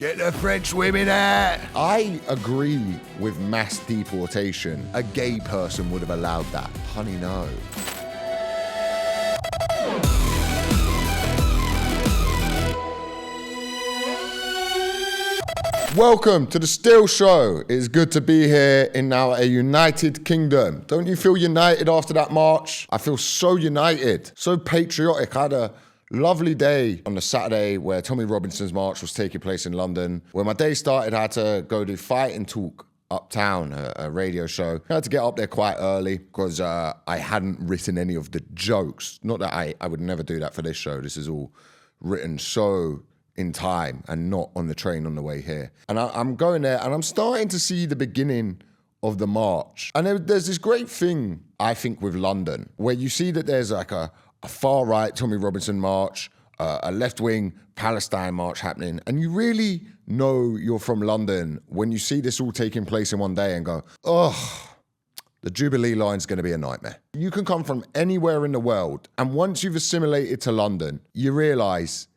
Get the French women out! I agree with mass deportation. A gay person would have allowed that. Honey, no. Welcome to the Steel Show. It is good to be here in now a united kingdom. Don't you feel united after that march? I feel so united, so patriotic. I had a lovely day on the Saturday where Tommy Robinson's march was taking place in London. When my day started, I had to go do Fight and Talk uptown, a radio show. I had to get up there quite early because I hadn't written any of the jokes. Not that I would never do that for this show. This is all written so in time and not on the train on the way here. And I'm going there and I'm starting to see the beginning of the march. And there's this great thing, I think, with London, where you see that there's like a far-right Tommy Robinson march, a left-wing Palestine march happening, and you really know you're from London when you see this all taking place in one day and go, oh, the Jubilee line's going to be a nightmare. You can come from anywhere in the world, and once you've assimilated to London, you realise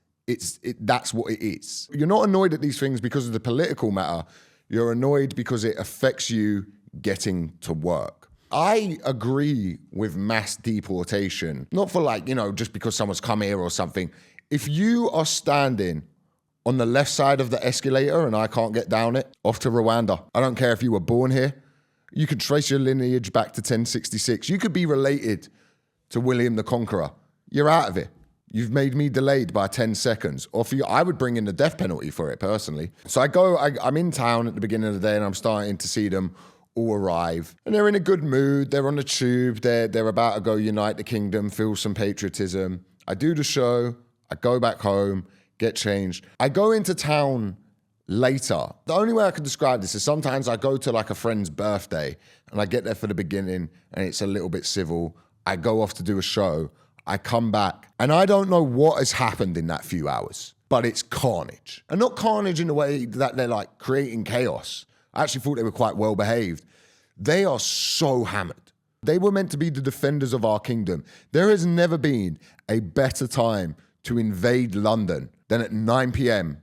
that's what it is. You're not annoyed at these things because of the political matter. You're annoyed because it affects you getting to work. I agree with mass deportation, not for just because someone's come here or something. If you are standing on the left side of the escalator and I can't get down it, off to Rwanda. I don't care if you were born here. You could trace your lineage back to 1066. You could be related to William the Conqueror. You're out of it. You've made me delayed by 10 seconds. Or for you, I would bring in the death penalty for it personally. So I'm in town at the beginning of the day and I'm starting to see them all arrive. And they're in a good mood. They're on the tube. They're about to go unite the kingdom, feel some patriotism. I do the show. I go back home, get changed. I go into town later. The only way I can describe this is sometimes I go to like a friend's birthday and I get there for the beginning and it's a little bit civil. I go off to do a show. I come back and I don't know what has happened in that few hours, but it's carnage. And not carnage in the way that they're like creating chaos. I actually thought they were quite well behaved. They are so hammered. They were meant to be the defenders of our kingdom. There has never been a better time to invade London than at 9 p.m.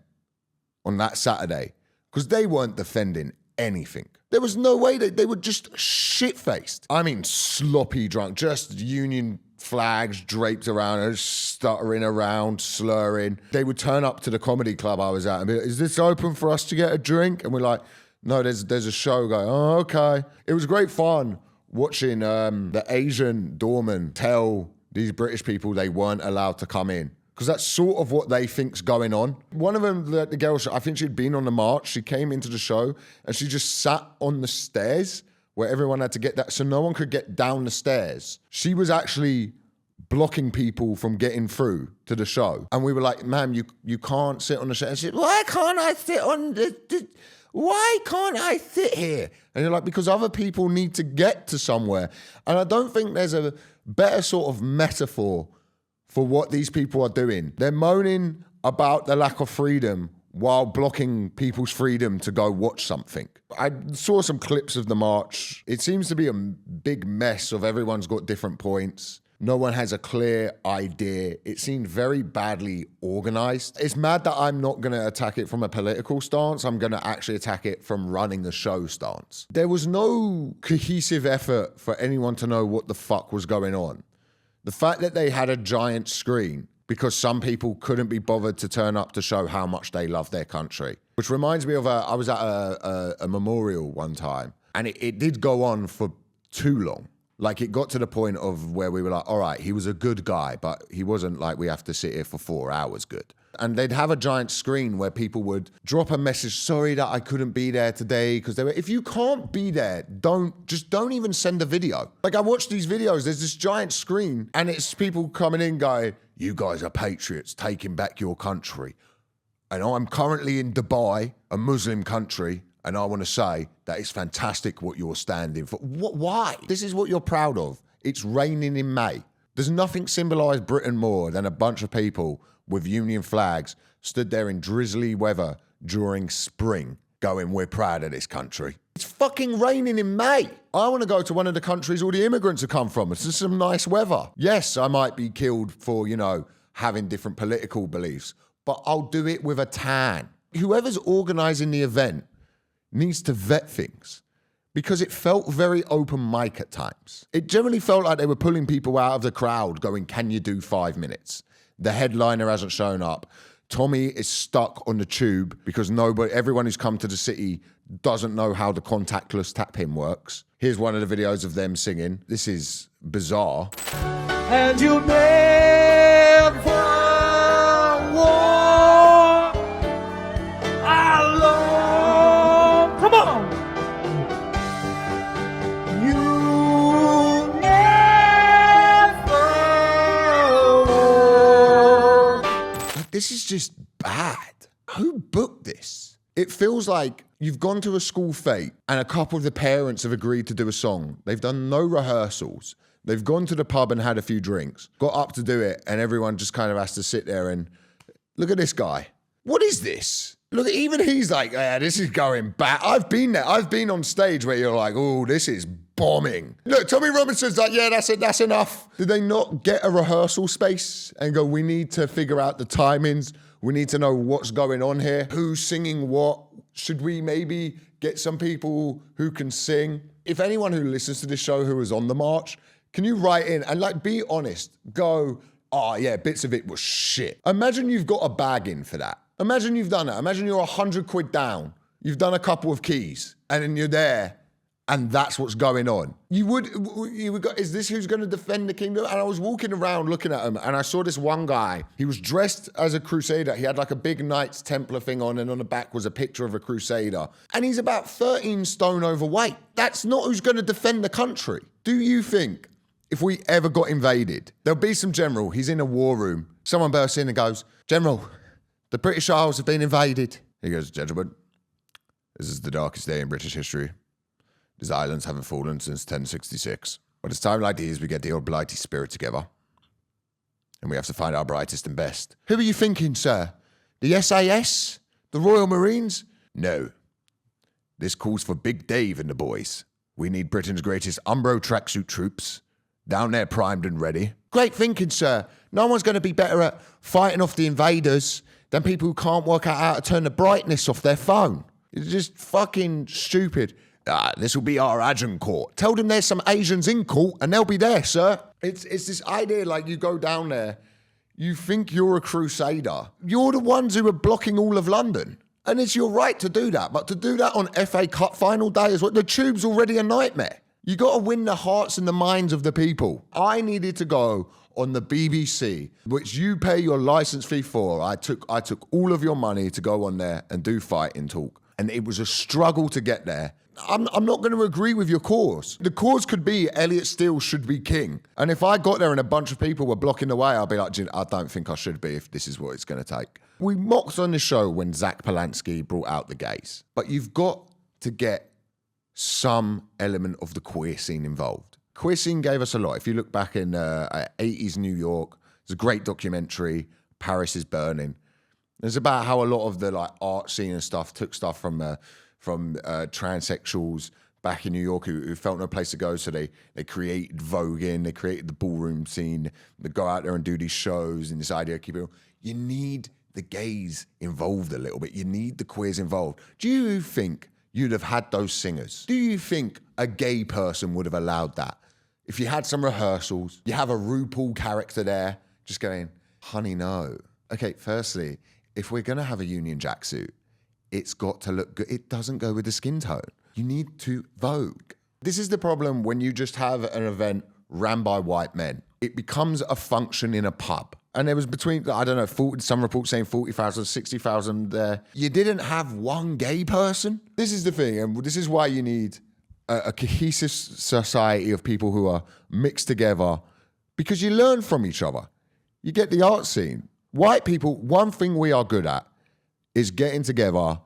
on that Saturday, because they weren't defending anything. There was no way they were just shit-faced. I mean, sloppy drunk, just Union flags draped around us, stuttering around, slurring. They would turn up to the comedy club I was at and be like, is this open for us to get a drink? And we're like, no, there's a show going. Oh, okay. It was great fun watching the Asian doorman tell these British people they weren't allowed to come in, because that's sort of what they think's going on. One of them, the girl, I think she'd been on the march. She came into the show and she just sat on the stairs where everyone had to get that, so no one could get down the stairs. She was actually blocking people from getting through to the show. And we were like, ma'am, you can't sit on the stairs. And she said, why can't I sit on why can't I sit here? And you're like, because other people need to get to somewhere. And I don't think there's a better sort of metaphor for what these people are doing. They're moaning about the lack of freedom while blocking people's freedom to go watch something. I saw some clips of the march. It seems to be a big mess of everyone's got different points. No one has a clear idea. It seemed very badly organized. It's mad that I'm not going to attack it from a political stance. I'm going to actually attack it from running the show stance. There was no cohesive effort for anyone to know what the fuck was going on. The fact that they had a giant screen because some people couldn't be bothered to turn up to show how much they love their country. Which reminds me of, I was at a memorial one time, and it did go on for too long. Like, it got to the point of where we were like, all right, he was a good guy, but he wasn't like we have to sit here for 4 hours good. And they'd have a giant screen where people would drop a message, sorry that I couldn't be there today, because they were, if you can't be there, don't even send a video. Like, I watched these videos, there's this giant screen, and it's people coming in going, you guys are patriots, taking back your country. And I'm currently in Dubai, a Muslim country, and I want to say that it's fantastic what you're standing for. Why? This is what you're proud of. It's raining in May. There's nothing symbolised Britain more than a bunch of people with Union flags stood there in drizzly weather during spring going, we're proud of this country. It's fucking raining in May. I want to go to one of the countries all the immigrants have come from. It's just some nice weather. Yes, I might be killed for, having different political beliefs, but I'll do it with a tan. Whoever's organising the event needs to vet things, because it felt very open mic at times. It generally felt like they were pulling people out of the crowd going, can you do 5 minutes? The headliner hasn't shown up. Tommy is stuck on the tube because everyone who's come to the city doesn't know how the contactless tap in works. Here's one of the videos of them singing. This is bizarre. And you never walk alone. Come on. You never walk. This is just bad. Who booked this? It feels like you've gone to a school fete and a couple of the parents have agreed to do a song. They've done no rehearsals. They've gone to the pub and had a few drinks, got up to do it, and everyone just kind of has to sit there and look at this guy. What is this? Look, even he's like, yeah, this is going bad. I've been there. I've been on stage where you're like, oh, this is bombing. Look, Tommy Robinson's like, yeah, that's it, that's enough. Did they not get a rehearsal space and go, we need to figure out the timings. We need to know what's going on here. Who's singing what? Should we maybe get some people who can sing? If anyone who listens to this show who was on the march, can you write in and like be honest? Go, oh yeah, bits of it was shit. Imagine you've got a bag in for that. Imagine you've done that. Imagine you're 100 quid down. You've done a couple of keys and then you're there and that's what's going on. You would go, is this who's going to defend the kingdom? And I was walking around looking at him and I saw this one guy. He was dressed as a crusader. He had like a big Knights Templar thing on and on the back was a picture of a crusader. And he's about 13 stone overweight. That's not who's going to defend the country. Do you think if we ever got invaded, there'll be some general, he's in a war room. Someone bursts in and goes, General, the British Isles have been invaded. He goes, gentlemen, this is the darkest day in British history. These islands haven't fallen since 1066. But it's time like these we get the old blighty spirit together. And we have to find our brightest and best. Who are you thinking, sir? The SAS? The Royal Marines? No. This calls for Big Dave and the boys. We need Britain's greatest Umbro tracksuit troops. Down there primed and ready. Great thinking, sir. No one's going to be better at fighting off the invaders than people who can't work out how to turn the brightness off their phone. It's just fucking stupid. This will be our Agincourt. Tell them there's some Asians in court and they'll be there, sir. It's this idea like you go down there, you think you're a crusader. You're the ones who are blocking all of London. And it's your right to do that. But to do that on FA Cup final day is what the tube's already a nightmare. You got to win the hearts and the minds of the people. I needed to go on the BBC, which you pay your license fee for. I took all of your money to go on there and do fighting talk. And it was a struggle to get there. I'm not going to agree with your cause. The cause could be Elliot Steel should be king. And if I got there and a bunch of people were blocking the way, I'd be like, I don't think I should be if this is what it's going to take. We mocked on the show when Zach Polanski brought out the gays. But you've got to get some element of the queer scene involved. Queer scene gave us a lot. If you look back in 80s New York, it's a great documentary, Paris is Burning. It's about how a lot of the like art scene and stuff took stuff from transsexuals back in New York who felt no place to go. So they created voguing, they created the ballroom scene, they go out there and do these shows and this idea of keeping. You need the gays involved a little bit. You need the queers involved. Do you think you'd have had those singers? Do you think a gay person would have allowed that? If you had some rehearsals, you have a RuPaul character there, just going, honey, no. Okay, firstly, if we're going to have a Union Jack suit, it's got to look good. It doesn't go with the skin tone. You need to vogue. This is the problem when you just have an event ran by white men. It becomes a function in a pub. And there was between, I don't know, 40, some reports saying 40,000, 60,000 there. You didn't have one gay person. This is the thing, and this is why you need a cohesive society of people who are mixed together, because you learn from each other. You get the art scene. White people, one thing we are good at is getting together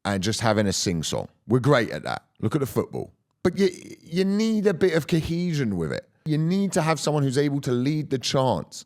and just having a sing-song. We're great at that. Look at the football. But you need a bit of cohesion with it. You need to have someone who's able to lead the chants.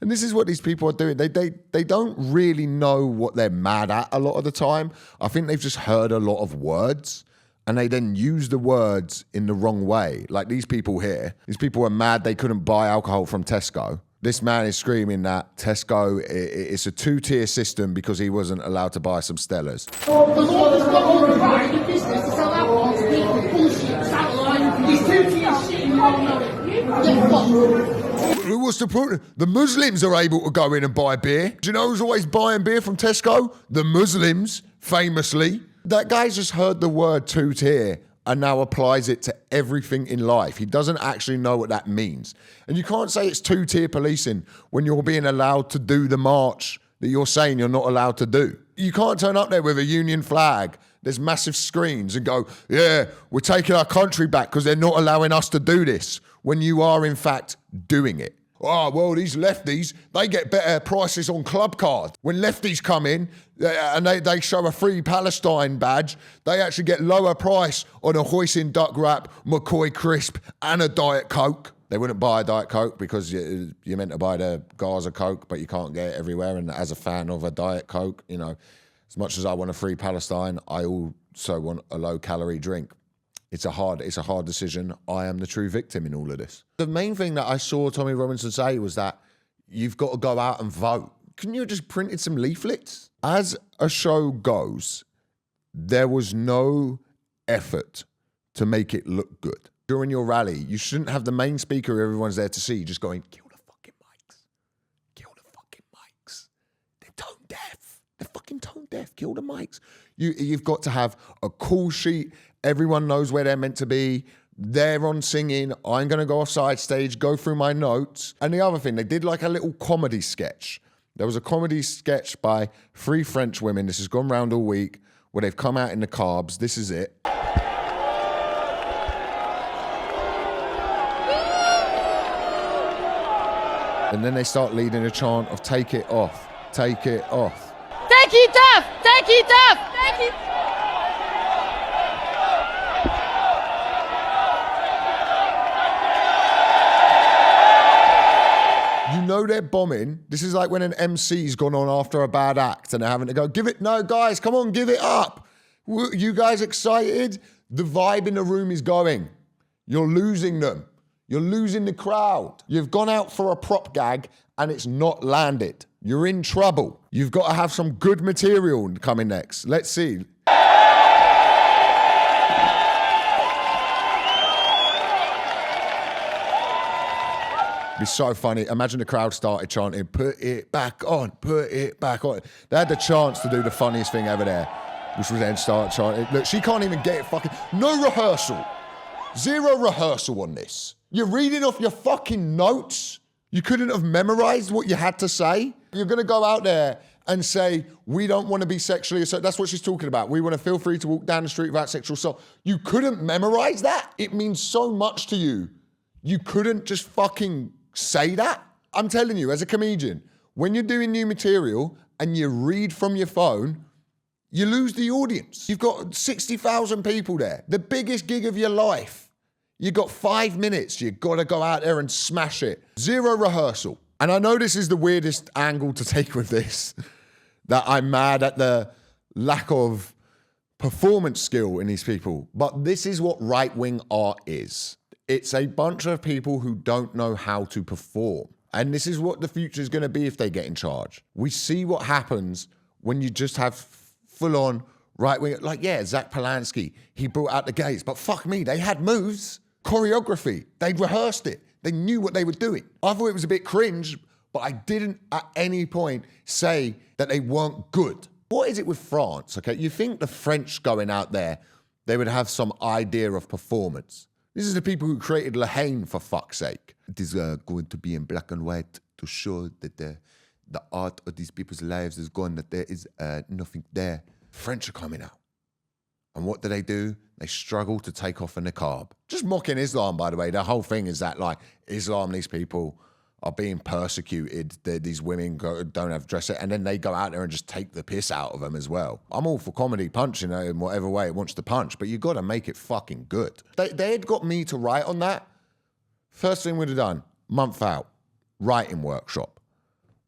And this is what these people are doing. They don't really know what they're mad at a lot of the time. I think they've just heard a lot of words and they then use the words in the wrong way. Like these people here, these people are mad they couldn't buy alcohol from Tesco. This man is screaming that Tesco, it's a two-tier system because he wasn't allowed to buy some Stellas. The law does not override the business to sell alcohol to people. Bullshit, satellite, this two-tier shit, you don't know it. Get fucked. What's the point? The Muslims are able to go in and buy beer. Do you know who's always buying beer from Tesco? The Muslims, famously. That guy's just heard the word two-tier and now applies it to everything in life. He doesn't actually know what that means. And you can't say it's two-tier policing when you're being allowed to do the march that you're saying you're not allowed to do. You can't turn up there with a union flag, there's massive screens, and go, yeah, we're taking our country back because they're not allowing us to do this, when you are in fact doing it. Oh, well, these lefties, they get better prices on club cards. When lefties come in and they show a free Palestine badge, they actually get lower price on a hoisin duck wrap, McCoy crisp, and a Diet Coke. They wouldn't buy a Diet Coke because you're meant to buy the Gaza Coke, but you can't get it everywhere. And as a fan of a Diet Coke, you know, as much as I want a free Palestine, I also want a low-calorie drink. It's a hard decision. I am the true victim in all of this. The main thing that I saw Tommy Robinson say was that you've got to go out and vote. Couldn't you have just printed some leaflets? As a show goes, there was no effort to make it look good. During your rally, you shouldn't have the main speaker everyone's there to see just going, kill the fucking mics. Kill the fucking mics. They're tone deaf. They're fucking tone deaf. Kill the mics. You've got to have a call sheet. Everyone knows where they're meant to be. They're on singing. I'm going to go off side stage, go through my notes. And the other thing, they did like a little comedy sketch. There was a comedy sketch by 3 French women. This has gone round all week where they've come out in the carbs. This is it. And then they start leading a chant of take it off, take it off. Take it off, take it off, take it off. You know they're bombing. This is like when an MC's gone on after a bad act and they're having to go, no, guys, come on, give it up. You guys excited? The vibe in the room is going. You're losing them. You're losing the crowd. You've gone out for a prop gag and it's not landed. You're in trouble. You've got to have some good material coming next. Let's see. It'd be so funny. Imagine the crowd started chanting, put it back on, put it back on. They had the chance to do the funniest thing ever there, which was then start chanting. Look, she can't even get it fucking... No rehearsal. Zero rehearsal on this. You're reading off your fucking notes. You couldn't have memorized what you had to say. You're going to go out there and say, we don't want to be sexually assaulted. That's what she's talking about. We want to feel free to walk down the street without sexual assault. You couldn't memorize that? It means so much to you. You couldn't just fucking say that? I'm telling you, as a comedian, when you're doing new material and you read from your phone, you lose the audience. You've got 60,000 people there. The biggest gig of your life. You got 5 minutes. You got to go out there and smash it. Zero rehearsal. And I know this is the weirdest angle to take with this, that I'm mad at the lack of performance skill in these people. But this is what right-wing art is. It's a bunch of people who don't know how to perform. And this is what the future is going to be if they get in charge. We see what happens when you just have full-on right-wing, like, yeah, Zach Polanski, he brought out the gays, but fuck me, they had moves, choreography, they'd rehearsed it, they knew what they were doing. I thought it was a bit cringe, but I didn't at any point say that they weren't good. What is it with France, okay? You think the French going out there, they would have some idea of performance. This is the people who created La Haine, for fuck's sake. It is going to be in black and white to show that the art of these people's lives is gone, that there is nothing there. French are coming out. And what do? They struggle to take off a niqab. Just mocking Islam, by the way. The whole thing is that, like, Islam, these people are being persecuted. These women don't have dress, and then they go out there and just take the piss out of them as well. I'm all for comedy punching it in whatever way it wants to punch, but you got to make it fucking good. They had got me to write on that. First thing we'd have done, month out, writing workshop.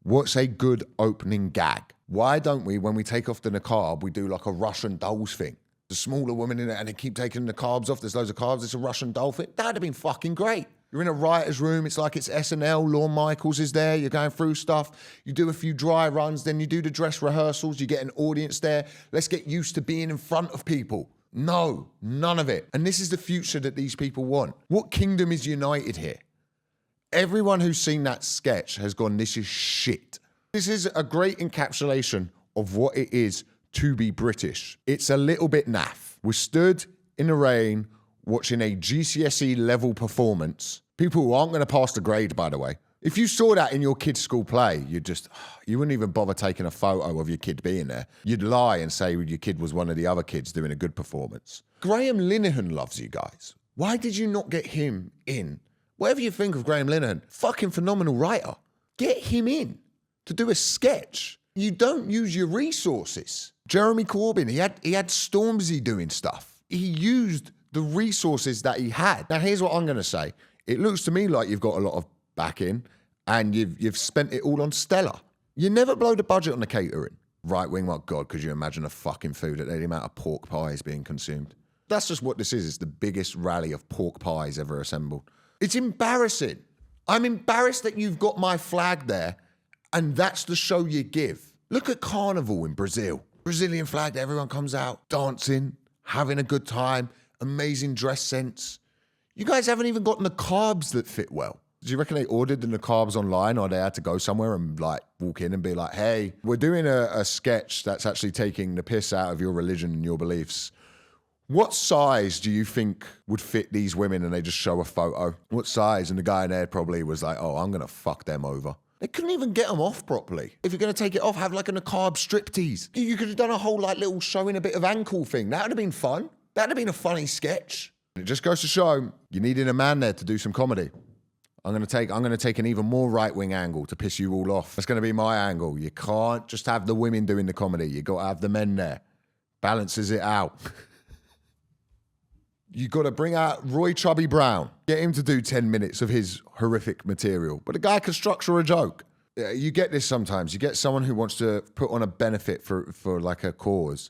What's a good opening gag? Why don't we, when we take off the niqab, we do like a Russian dolls thing? The smaller woman in it, and they keep taking the carbs off. There's loads of carbs. It's a Russian doll thing. That'd have been fucking great. You're in a writer's room. It's like it's SNL. Lorne Michaels is there. You're going through stuff. You do a few dry runs. Then you do the dress rehearsals. You get an audience there. Let's get used to being in front of people. No, none of it. And this is the future that these people want. What kingdom is united here? Everyone who's seen that sketch has gone, this is shit. This is a great encapsulation of what it is to be British. It's a little bit naff. We stood in the rain watching a GCSE level performance. People who aren't going to pass the grade, by the way. If you saw that in your kid's school play, you wouldn't even bother taking a photo of your kid being there. You'd lie and say your kid was one of the other kids doing a good performance. Graham Linehan loves you guys. Why did you not get him in? Whatever you think of Graham Linehan, fucking phenomenal writer. Get him in to do a sketch. You don't use your resources. Jeremy Corbyn, he had Stormzy doing stuff. He used the resources that he had. Now, here's what I'm going to say. It looks to me like you've got a lot of backing and you've spent it all on Stella. You never blow the budget on the catering. Right wing, my God, could you imagine the fucking food at the amount of pork pies being consumed? That's just what this is. It's the biggest rally of pork pies ever assembled. It's embarrassing. I'm embarrassed that you've got my flag there and that's the show you give. Look at Carnival in Brazil. Brazilian flag, everyone comes out, dancing, having a good time, amazing dress sense. You guys haven't even gotten the carbs that fit well. Do you reckon they ordered the carbs online or they had to go somewhere and like walk in and be like, hey, we're doing a sketch that's actually taking the piss out of your religion and your beliefs. What size do you think would fit these women? And they just show a photo. What size? And the guy in there probably was like, oh, I'm going to fuck them over. They couldn't even get them off properly. If you're going to take it off, have like a carb striptease. You could have done a whole like little showing a bit of ankle thing. That would have been fun. That would have been a funny sketch. It just goes to show you needed a man there to do some comedy. I'm going to take an even more right-wing angle to piss you all off. That's going to be my angle. You can't just have the women doing the comedy. You got to have the men there. Balances it out. You got to bring out Roy Chubby Brown. Get him to do 10 minutes of his horrific material. But the guy can structure a joke. You get this sometimes. You get someone who wants to put on a benefit for like a cause,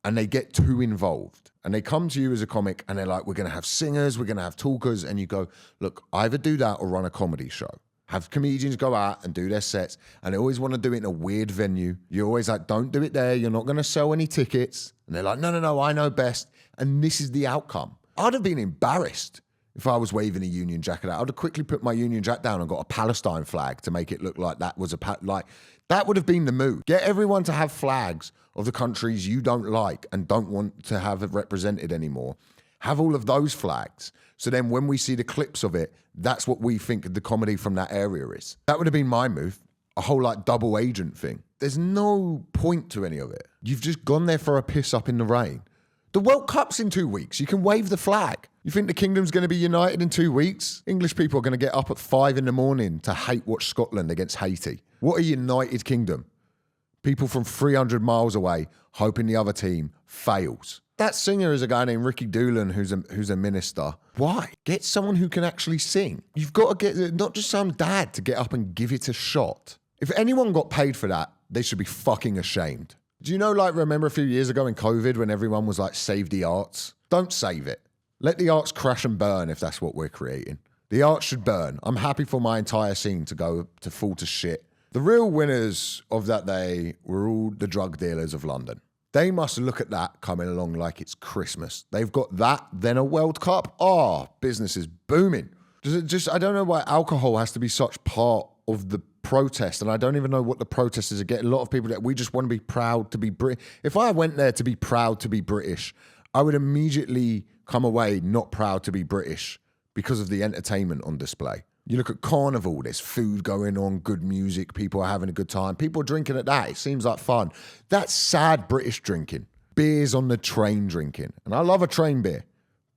and they get too involved. And they come to you as a comic and they're like, we're going to have singers, we're going to have talkers. And you go, look, either do that or run a comedy show. Have comedians go out and do their sets. And they always want to do it in a weird venue. You're always like, don't do it there. You're not going to sell any tickets. And they're like, no, I know best. And this is the outcome. I'd have been embarrassed if I was waving a Union Jack out. I'd have quickly put my Union Jack down and got a Palestine flag to make it look like that was that would have been the move. Get everyone to have flags of the countries you don't like and don't want to have it represented anymore. Have all of those flags. So then when we see the clips of it, that's what we think the comedy from that area is. That would have been my move. A whole like double agent thing. There's no point to any of it. You've just gone there for a piss up in the rain. The World Cup's in 2 weeks. You can wave the flag. You think the kingdom's going to be united in 2 weeks? English people are going to get up at 5 a.m. to hate watch Scotland against Haiti. What a united kingdom. People from 300 miles away hoping the other team fails. That singer is a guy named Ricky Doolan who's a minister. Why? Get someone who can actually sing. You've got to get, not just some dad to get up and give it a shot. If anyone got paid for that, they should be fucking ashamed. Do you know, like, remember a few years ago in COVID when everyone was like, save the arts? Don't save it. Let the arts crash and burn if that's what we're creating. The arts should burn. I'm happy for my entire scene to go to fall to shit. The real winners of that day were all the drug dealers of London. They must look at that coming along like it's Christmas. They've got that, then a World Cup. Oh, business is booming. I don't know why alcohol has to be such part of the protest, and I don't even know what the protesters are getting. A lot of people that we just want to be proud to be British. If I went there to be proud to be British, I would immediately come away not proud to be British because of the entertainment on display. You look at Carnival, there's food going on, good music, people are having a good time. People are drinking at that. It seems like fun. That's sad British drinking. Beers on the train drinking. And I love a train beer,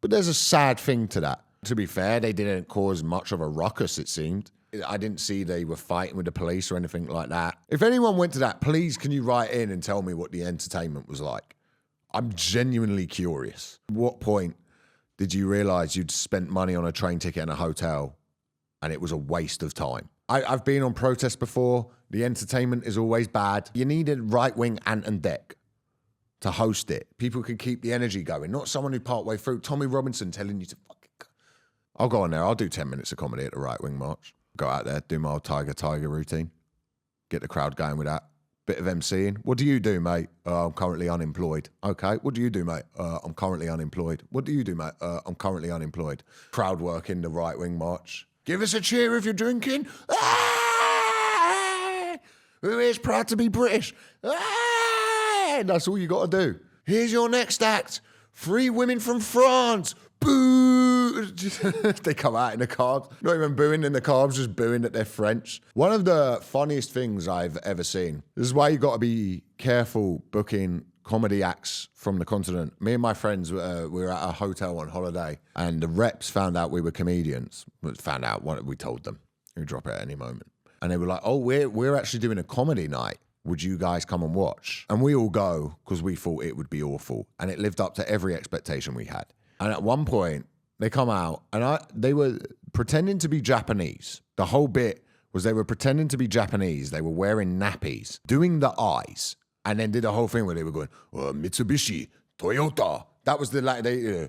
but there's a sad thing to that. To be fair, they didn't cause much of a ruckus, it seemed. I didn't see they were fighting with the police or anything like that. If anyone went to that, please can you write in and tell me what the entertainment was like? I'm genuinely curious. At what point did you realise you'd spent money on a train ticket and a hotel and it was a waste of time? I've been on protests before. The entertainment is always bad. You need a right-wing Ant and Dec to host it. People can keep the energy going, not someone who part way through. Tommy Robinson telling you to fucking go. I'll go on there. I'll do 10 minutes of comedy at the Right Wing March. Go out there, do my old tiger routine. Get the crowd going with that. Bit of MCing. What do you do, mate? I'm currently unemployed. Okay. What do you do, mate? I'm currently unemployed. What do you do, mate? I'm currently unemployed. Crowd work in the Right Wing March. Give us a cheer if you're drinking. Ah! Who is proud to be British? Ah! That's all you got to do. Here's your next act. 3 women from France. Boo! They come out in the carbs. Not even booing in the carbs, just booing that they're French. One of the funniest things I've ever seen. This is why you got to be careful booking comedy acts from the continent. Me and my friends, we were at a hotel on holiday, and the reps found out we were comedians. Found out what we told them. We drop it at any moment. And they were like, oh, we're actually doing a comedy night. Would you guys come and watch? And we all go because we thought it would be awful. And it lived up to every expectation we had. And at one point, they come out and they were pretending to be Japanese. The whole bit was they were pretending to be Japanese. They were wearing nappies, doing the eyes, and then did a whole thing where they were going, Mitsubishi, Toyota. That was the,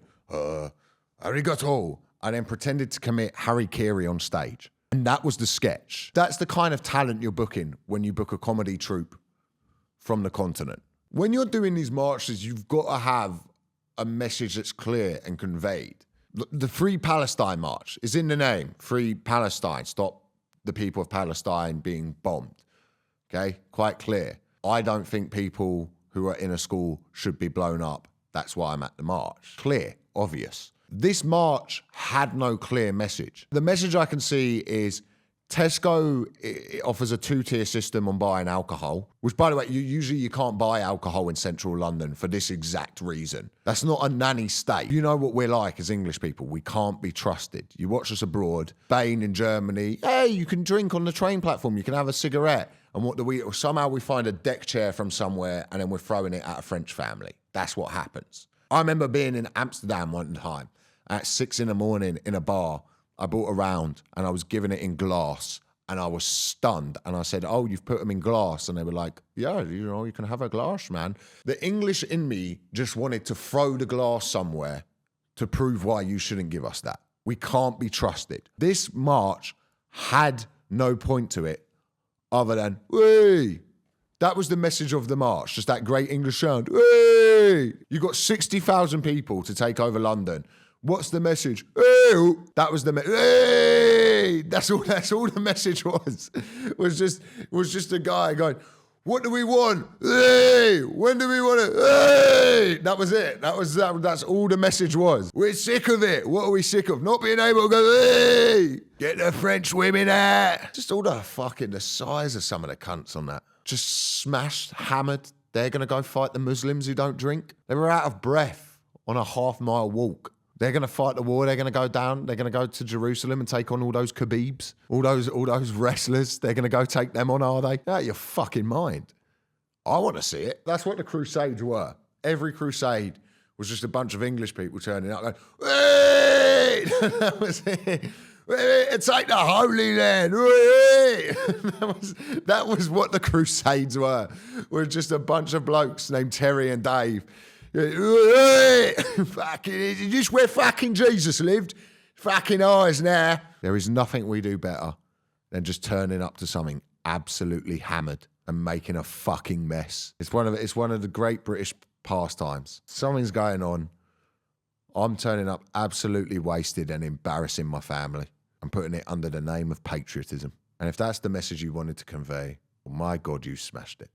arigato. And then pretended to commit harikiri on stage. And that was the sketch. That's the kind of talent you're booking when you book a comedy troupe from the continent. When you're doing these marches, you've got to have a message that's clear and conveyed. The Free Palestine March is in the name. Free Palestine. Stop the people of Palestine being bombed. Okay? Quite clear. I don't think people who are in a school should be blown up. That's why I'm at the march. Clear. Obvious. This march had no clear message. The message I can see is Tesco offers a 2-tier system on buying alcohol, which, by the way, you can't buy alcohol in central London for this exact reason. That's not a nanny state. You know what we're like as English people. We can't be trusted. You watch us abroad, Spain in Germany, hey, you can drink on the train platform, you can have a cigarette. And what do we, somehow we find a deck chair from somewhere and then we're throwing it at a French family. That's what happens. I remember being in Amsterdam one time at 6 a.m. in a bar. I bought a round and I was giving it in glass and I was stunned. And I said, oh, you've put them in glass. And they were like, yeah, you can have a glass, man. The English in me just wanted to throw the glass somewhere to prove why you shouldn't give us that. We can't be trusted. This march had no point to it other than, hey. That was the message of the march, just that great English sound. Hey! You got 60,000 people to take over London. What's the message? Hey! That was the message. Hey! That's all the message was. Was just a guy going, what do we want? Hey! When do we want it? Hey! That was it. That's all the message was. We're sick of it. What are we sick of? Not being able to go, hey! Get the French women out. Just all the size of some of the cunts on that. Just smashed, hammered. They're going to go fight the Muslims who don't drink. They were out of breath on a half-mile walk. They're going to fight the war. They're going to go down. They're going to go to Jerusalem and take on all those Khabibs, all those wrestlers. They're going to go take them on, are they? Out of your fucking mind. I want to see it. That's what the Crusades were. Every crusade was just a bunch of English people turning up going, hey! That was it. Take the Holy Land. That was what the Crusades were just a bunch of blokes named Terry and Dave. Fucking, is this where fucking Jesus lived? Fucking ours now. There is nothing we do better than just turning up to something absolutely hammered and making a fucking mess. It's one of the great British pastimes. Something's going on. I'm turning up absolutely wasted and embarrassing my family. I'm putting it under the name of patriotism. And if that's the message you wanted to convey, well, my God, you smashed it.